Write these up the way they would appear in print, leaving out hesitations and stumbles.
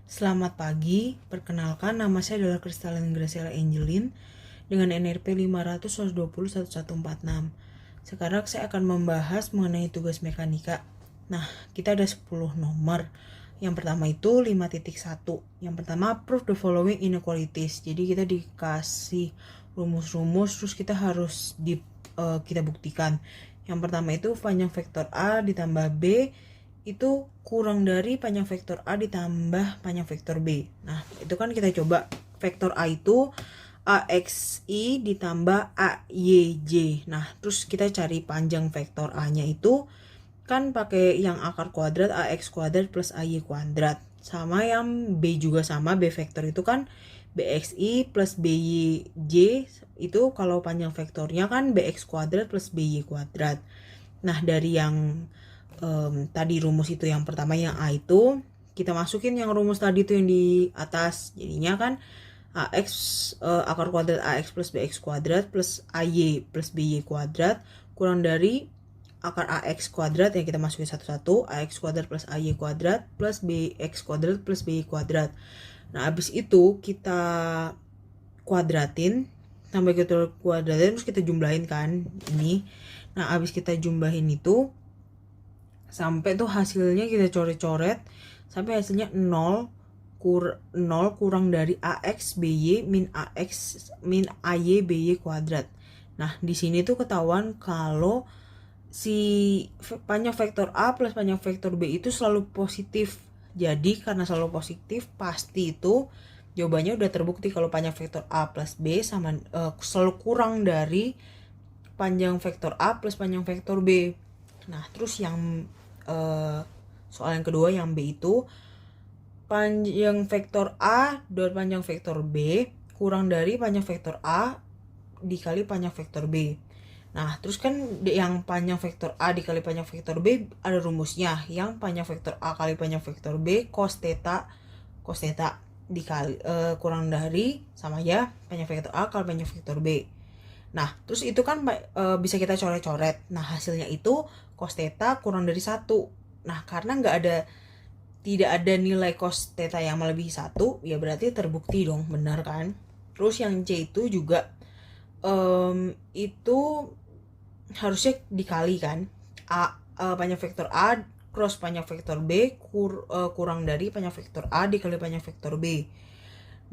Selamat pagi, perkenalkan nama saya adalah Kristalin Graciela Angelin dengan NRP 500-120-1146. Sekarang saya akan membahas mengenai tugas mekanika. Nah, kita ada 10 nomor. Yang pertama itu 5.1. Yang pertama, prove the following inequalities. Jadi kita dikasih rumus-rumus, terus kita harus kita buktikan. Yang pertama itu panjang vektor A ditambah B itu kurang dari panjang vektor A ditambah panjang vektor B. Nah, itu kan kita coba. Vektor A itu AXI ditambah AYJ. Nah, terus kita cari panjang vektor A-nya itu kan pakai yang akar kuadrat AX kuadrat plus AY kuadrat. Sama yang B juga sama, B vektor itu kan BXI plus BYJ itu kalau panjang vektornya kan BX kuadrat plus BY kuadrat. Nah, dari yang tadi rumus itu yang pertama yang A itu kita masukin yang rumus tadi itu yang di atas, jadinya kan AX akar kuadrat AX plus BX kuadrat plus AY plus BY kuadrat kurang dari akar AX kuadrat yang kita masukin satu-satu, AX kuadrat plus AY kuadrat plus BX kuadrat plus BY kuadrat. Nah, habis itu kita kuadratin, sampai kita kuadratin terus kita jumlahin kan ini. Nah, habis kita jumlahin itu sampai tuh hasilnya kita coret-coret sampai hasilnya 0 kurang dari AX BY min AX min AY BY kuadrat. Nah, di sini tuh ketahuan kalau si panjang vektor A plus panjang vektor B itu selalu positif. Jadi karena selalu positif, pasti itu jawabannya udah terbukti kalau panjang vektor A plus B sama selalu kurang dari panjang vektor A plus panjang vektor B. Nah, terus yang soal yang kedua yang B itu panjang vektor A dan panjang vektor B kurang dari panjang vektor A dikali panjang vektor B. Nah, terus kan yang panjang vektor A dikali panjang vektor B ada rumusnya. Yang panjang vektor A kali panjang vektor B cos theta dikali kurang dari sama ya panjang vektor A kali panjang vektor B. Nah, terus itu kan bisa kita coret-coret. Nah, hasilnya itu cos theta kurang dari 1. Nah, karena tidak ada nilai cos theta yang melebihi 1, ya berarti terbukti dong, benar kan? Terus yang C itu juga itu harusnya dikali kan. Panjang vektor A cross panjang vektor B kurang dari panjang vektor A dikali panjang vektor B.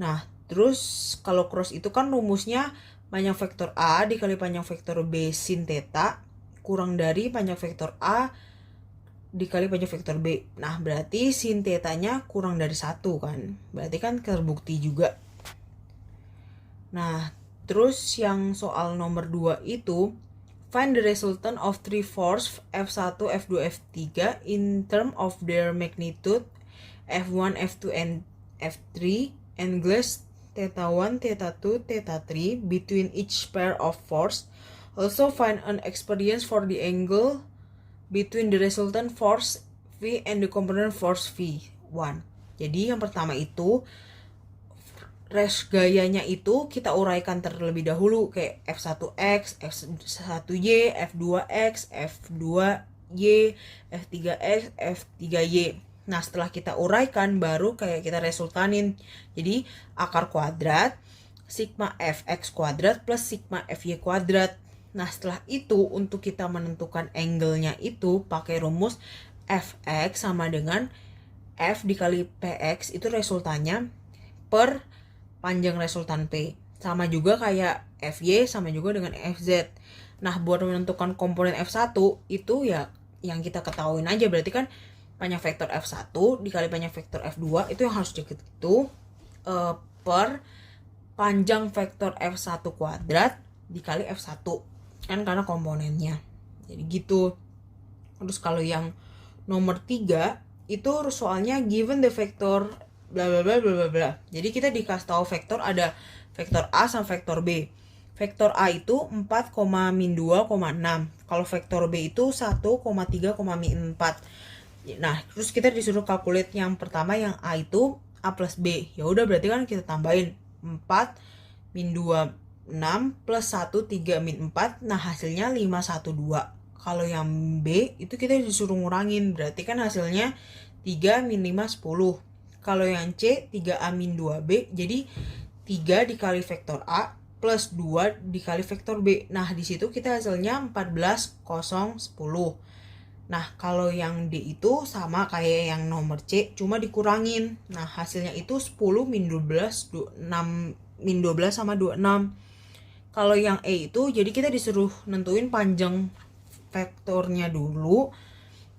Nah, terus kalau cross itu kan rumusnya panjang vektor A dikali panjang vektor B sin theta kurang dari panjang vektor A dikali panjang vektor B. Nah, berarti sin theta-nya kurang dari 1 kan. Berarti kan terbukti juga. Nah, terus yang soal nomor 2 itu find the resultant of three force F1, F2, F3 in term of their magnitude F1, F2, and F3 angles theta 1, theta 2, theta 3 between each pair of force. Also find an experience for the angle between the resultant force V and the component force V1. Jadi yang pertama itu gayanya itu kita uraikan terlebih dahulu kayak F1X, F1Y, F2X, F2Y, F3X, F3Y. Nah, setelah kita uraikan baru kayak kita resultanin. Jadi akar kuadrat sigma Fx kuadrat plus sigma Fy kuadrat. Nah, setelah itu untuk kita menentukan angle-nya itu pakai rumus Fx sama dengan F dikali Px itu resultannya per panjang resultan P. Sama juga kayak Fy sama juga dengan Fz. Nah, buat menentukan komponen F1 itu ya yang kita ketahuin aja, berarti kan panjang vektor F1 dikali panjang vektor F2 itu yang harus dikit itu per panjang vektor F1 kuadrat dikali F1 kan karena komponennya. Jadi gitu. Terus kalau yang nomor 3 itu soalnya given the vector bla bla bla bla bla. Jadi kita dikasih tahu vektor ada vektor A sama vektor B. Vektor A itu 4,-2,6. Kalau vektor B itu 1,3,4. Nah, terus kita disuruh calculate yang pertama yang A itu A plus B. Ya udah berarti kan kita tambahin 4 min 2 6 plus 1 3 min 4. Nah, hasilnya 5 1 2. Kalau yang B itu kita disuruh ngurangin, berarti kan hasilnya 3 min 5 10. Kalau yang C 3A min 2B, jadi 3 dikali vektor A plus 2 dikali vektor B. Nah, di situ kita hasilnya 14, 0, 10. Nah, kalau yang D itu sama kayak yang nomor C, cuma dikurangin. Nah, hasilnya itu 10 min 12, 6 min 12 sama 26. Kalau yang E itu, jadi kita disuruh nentuin panjang vektornya dulu.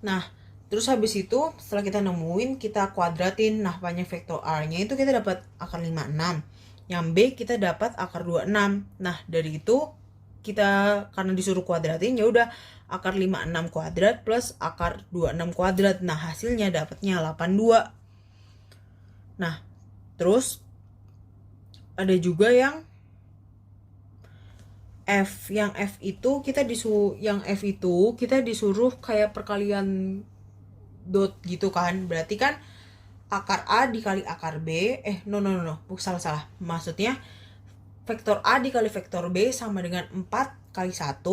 Nah, terus habis itu setelah kita nemuin, kita kuadratin. Nah, panjang vektor R-nya itu kita dapat akar 56. Yang B kita dapat akar 26. Nah, dari itu kita karena disuruh kuadratin, ya udah akar 56 kuadrat plus akar 26 kuadrat. Nah, hasilnya dapatnya 82. Nah, terus ada juga yang F. Yang F itu kita disuruh kayak perkalian dot gitu kan. Berarti kan akar A dikali akar B, salah. Maksudnya vektor A dikali vektor B sama dengan 4 kali 1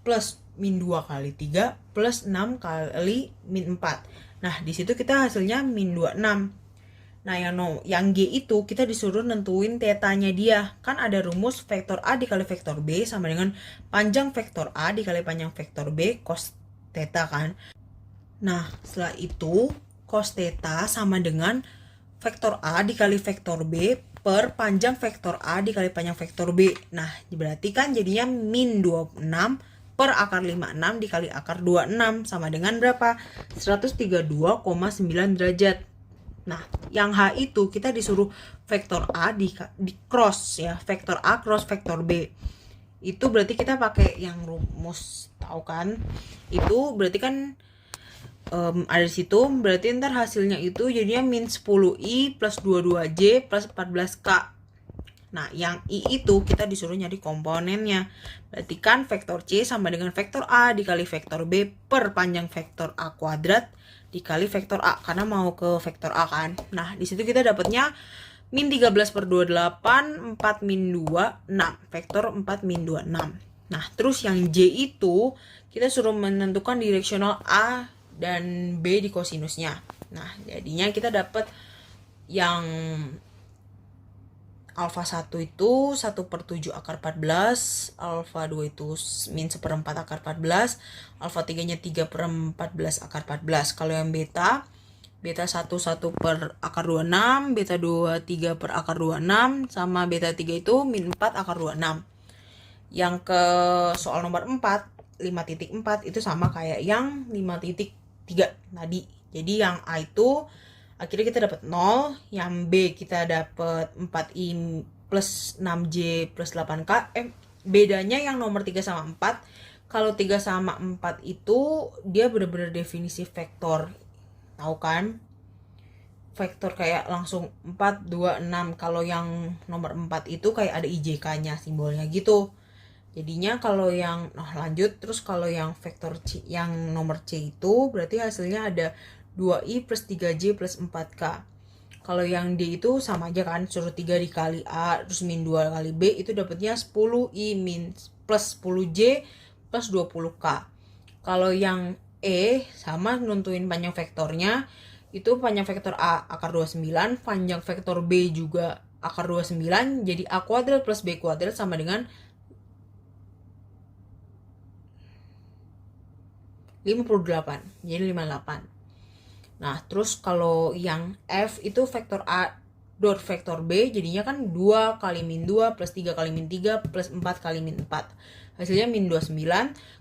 plus min 2 kali 3 plus 6 kali min 4. Nah, di situ kita hasilnya min 26. Nah, yang G itu kita disuruh nentuin tetanya dia. Kan ada rumus vektor A dikali vektor B sama dengan panjang vektor A dikali panjang vektor B cos theta kan. Nah, setelah itu cos theta sama dengan vektor A dikali vektor B per panjang vektor A dikali panjang vektor B. Nah, berarti kan jadinya min 26 per akar 56 dikali akar 26 sama dengan berapa? 132,9 derajat. Nah, yang H itu kita disuruh vektor A di cross ya, vektor A cross vektor B. Itu berarti kita pakai yang rumus, tahu kan? Itu berarti kan ada di situ, berarti ntar hasilnya itu jadinya min 10i plus 22j plus 14k. Nah, yang I itu kita disuruh nyari komponennya. Berarti kan vektor C sama dengan vektor A dikali vektor B per panjang vektor A kuadrat dikali vektor A, karena mau ke vektor A kan. Nah, di situ kita dapatnya min 13 per 28, 4 min 2, 6. Vektor 4 min 2, 6. Nah, terus yang J itu kita suruh menentukan direksional A dan B di kosinusnya. Nah, jadinya kita dapat yang alfa 1 itu 1/7 akar 14, alfa 2 itu min 1/4 akar 14, alfa 3 nya 3/14 akar 14. Kalau yang beta 1 per akar 26, beta 2 3 per akar 26, sama beta 3 itu min 4 akar 26. Yang ke soal nomor 4, 5.4 itu sama kayak yang 5.3 tadi. Jadi yang A itu akhirnya kita dapat 0, yang B kita dapat 4i plus 6j plus 8k. Bedanya yang nomor 3 sama 4, kalau 3 sama 4 itu dia benar-benar definisi vektor. Tahu kan? Vektor kayak langsung 4, 2, 6. Kalau yang nomor 4 itu kayak ada IJK-nya simbolnya gitu. Jadinya kalau yang lanjut, terus kalau yang vektor C, yang nomor C itu berarti hasilnya ada 2i plus 3j plus 4k. Kalau yang D itu sama aja kan, suruh 3 dikali A terus min 2 kali B, itu dapatnya 10i min plus 10j plus 20k. Kalau yang E sama nentuin panjang vektornya, itu panjang vektor A akar 29, panjang vektor B juga akar 29, jadi A kuadrat plus B kuadrat sama dengan 58, jadi 58. Nah, terus kalau yang F itu vektor A dot vektor B, jadinya kan 2 kali min 2 plus 3 kali min 3 plus 4 kali min 4. Hasilnya min 29.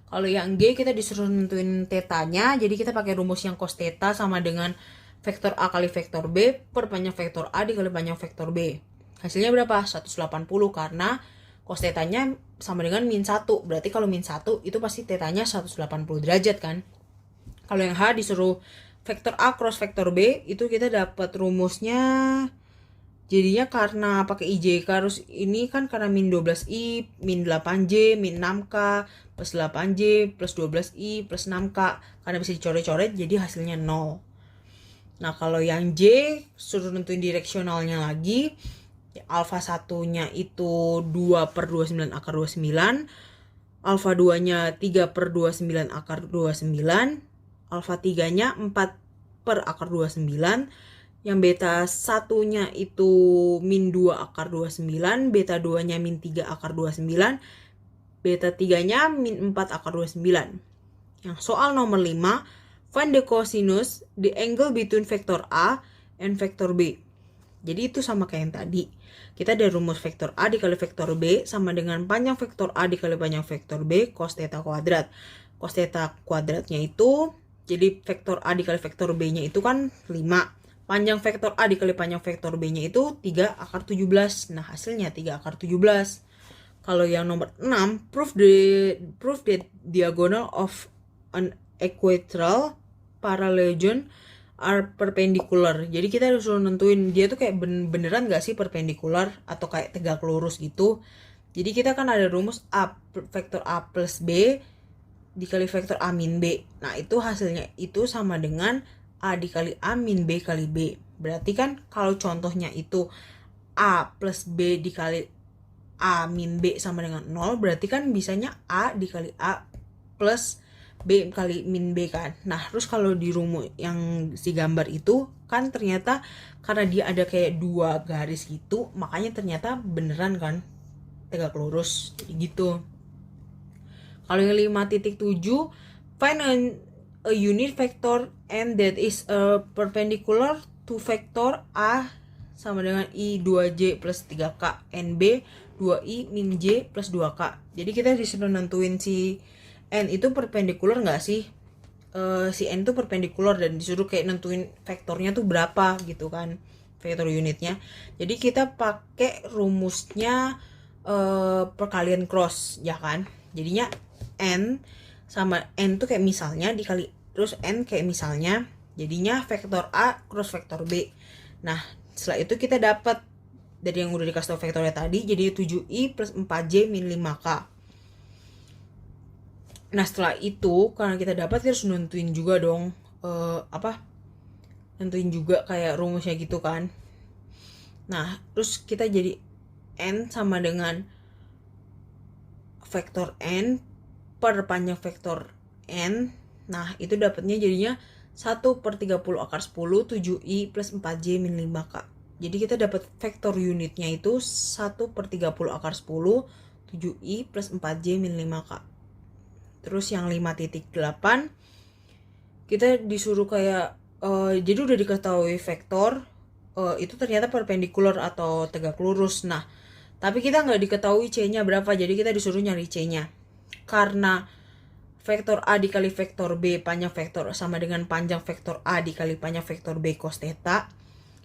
Kalau yang G kita disuruh nentuin tetanya, jadi kita pakai rumus yang cos theta sama dengan vektor A kali vektor B per panjang vektor A dikali panjang vektor B. Hasilnya berapa? 180, karena cos tetanya sama dengan min 1. Berarti kalau min 1 itu pasti tetanya 180 derajat kan. Kalau yang H disuruh vektor A cross vektor B, itu kita dapat rumusnya, jadinya karena pakai IJK harus ini kan, karena min 12i min 8j min 6k plus 8j plus 12i plus 6k, karena bisa dicoret-coret jadi hasilnya 0. Nah, kalau yang J suruh nentuin direksionalnya lagi, alfa 1 nya itu 2 per 29 akar 29, alfa 2 nya 3 per 29 akar 29, alfa 3 nya 4 per akar 29, Yang beta satunya itu min 2 akar 29, beta 2-nya min 3 akar 29, beta 3-nya min 4 akar 29. Yang soal nomor 5, find the cosinus the angle between vector A and vector B. Jadi itu sama kayak yang tadi. Kita ada rumus vektor A dikali vektor B sama dengan panjang vektor A dikali panjang vektor B cos theta kuadrat. Cos theta kuadratnya itu, jadi vektor A dikali vektor B-nya itu kan 5. Panjang vektor A dikali panjang vektor B-nya itu 3 akar 17. Nah, hasilnya 3 akar 17. Kalau yang nomor 6, prove the diagonal of an equilateral parallelogram are perpendicular. Jadi kita harus nentuin dia tuh kayak beneran gak sih perpendikular atau kayak tegak lurus gitu. Jadi kita kan ada rumus A, vektor A plus B dikali vektor A min B. Nah itu hasilnya itu sama dengan A dikali A min B kali B. Berarti kan kalau contohnya itu A plus B dikali A min B sama dengan 0, berarti kan bisanya A dikali A plus B kali min B kan. Nah terus kalau di rumus yang si gambar itu kan ternyata karena dia ada kayak 2 garis gitu, makanya ternyata beneran kan tegak lurus gitu. Kalau yang 5.7, find a unit vector n that is perpendicular to vector A sama dengan I 2J plus 3K, NB 2I min J plus 2K. Jadi kita disuruh nentuin si N itu perpendikular nggak sih? Si N itu perpendikular dan disuruh kayak nentuin vektornya tuh berapa gitu kan, vektor unitnya. Jadi kita pakai rumusnya perkalian cross ya kan. Jadinya N sama N tuh kayak misalnya dikali terus N kayak misalnya, jadinya vektor A cross vektor B. Nah setelah itu kita dapat dari yang udah dikasih tau vektornya tadi, jadi 7I plus 4J min 5K. Nah setelah itu karena kita dapat, kita harus nentuin juga dong nentuin juga kayak rumusnya gitu kan. Nah terus kita jadi N sama dengan vektor N per panjang vektor N. Nah itu dapatnya jadinya 1/30 akar 10 7I plus 4J min 5K. Jadi kita dapat vektor unitnya itu 1/30 akar 10 7I plus 4J min 5K. Terus yang 5.8 kita disuruh kayak jadi udah diketahui vektor itu ternyata perpendikular atau tegak lurus. Nah tapi kita nggak diketahui C-nya berapa, jadi kita disuruh nyari C-nya. Karena vektor A dikali vektor B panjang vektor sama dengan panjang vektor A dikali panjang vektor B cos theta.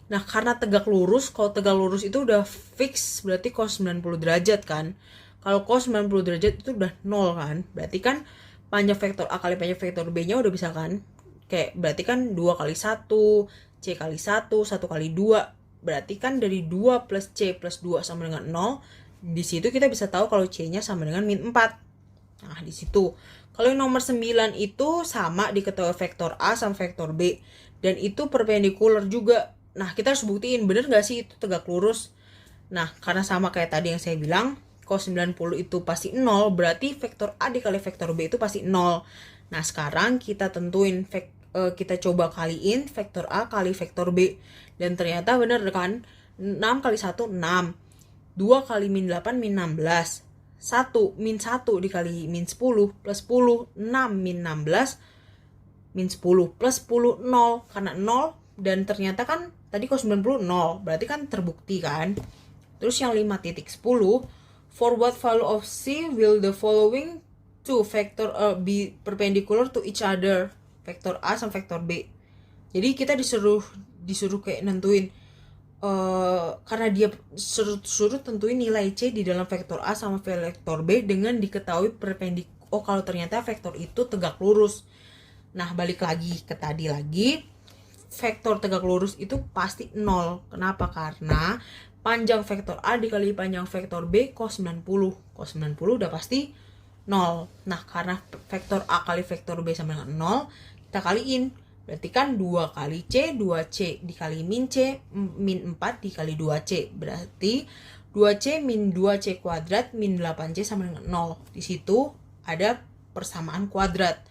Nah karena tegak lurus, kalau tegak lurus itu udah fix berarti cos 90 derajat kan. Kalau cos 90 derajat itu udah 0 kan. Berarti kan panjang vektor A kali panjang vektor B-nya udah bisa kan. Kayak berarti kan 2 kali 1, C kali 1, 1 kali 2. Berarti kan dari 2 plus C plus 2 sama dengan 0. Di situ kita bisa tahu kalau C-nya sama dengan min 4. Nah di situ. Kalau yang nomor 9 itu sama diketahui vektor A sama vektor B. Dan itu perpendikular juga. Nah kita harus buktiin bener gak sih itu tegak lurus. Nah karena sama kayak tadi yang saya bilang, cos 90 itu pasti 0, berarti vektor A dikali vektor B itu pasti 0. Nah sekarang kita tentuin kita coba kaliin vektor A kali vektor B. Dan ternyata bener kan, 6 kali 1 6, 2 kali min 8 min 16, 1 min 1 dikali min 10 plus 10, 6 min 16 min 10 plus 10 0. Karena 0 dan ternyata kan tadi cos 90 0, berarti kan terbukti kan. Terus yang 5.10, for what value of C will the following two vector be perpendicular to each other? Vektor A sama vektor B. Jadi kita disuruh kayak nentuin karena dia suruh tentuin nilai C di dalam vektor A sama vektor B dengan diketahui perpendikular. Oh kalau ternyata vektor itu tegak lurus. Nah balik lagi ke tadi lagi, vektor tegak lurus itu pasti 0. Kenapa? Karena panjang vektor A dikali panjang vektor B cos 90. Cos 90 udah pasti 0. Nah karena vektor A kali vektor B sama dengan 0, kita kaliin. Berarti kan 2 kali C, 2C dikali min C, min 4 dikali 2C. Berarti 2C min 2C kuadrat min 8C sama dengan 0. Di situ ada persamaan kuadrat.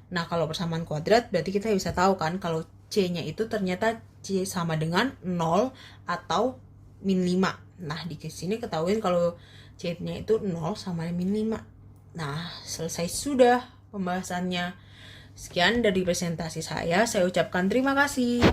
Nah kalau persamaan kuadrat berarti kita bisa tahu kan kalau C-nya itu ternyata C sama dengan 0 atau min 5. Nah, di sini ketahuin kalau C-nya itu 0 sama min 5. Nah, selesai sudah pembahasannya. Sekian dari presentasi saya ucapkan terima kasih.